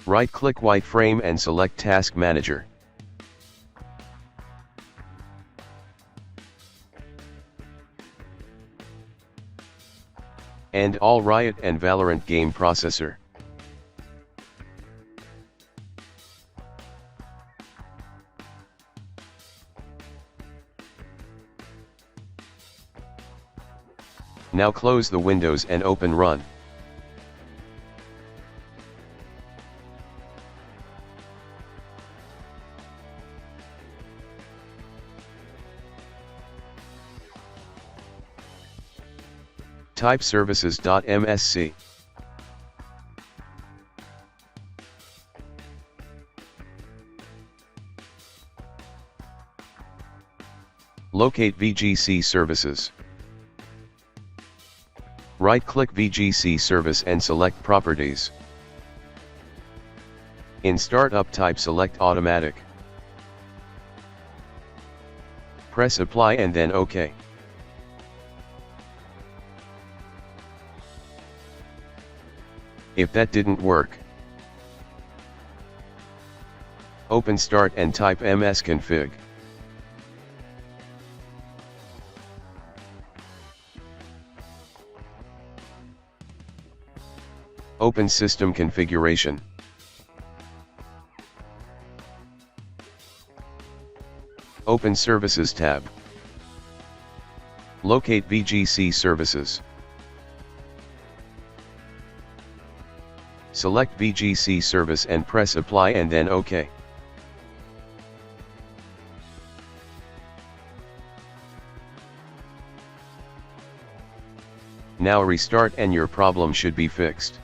Right-click white frame and select Task Manager. And all Riot and Valorant game processor. Now close the windows and open Run. Type services.msc. Locate VGC services. Right-click VGC service and select Properties. In Startup type select Automatic. Press Apply and then OK. If that didn't work, open Start and type msconfig. Open System Configuration. Open Services tab. Locate VGC services. Select VGC service and press Apply and then OK. Now restart and your problem should be fixed.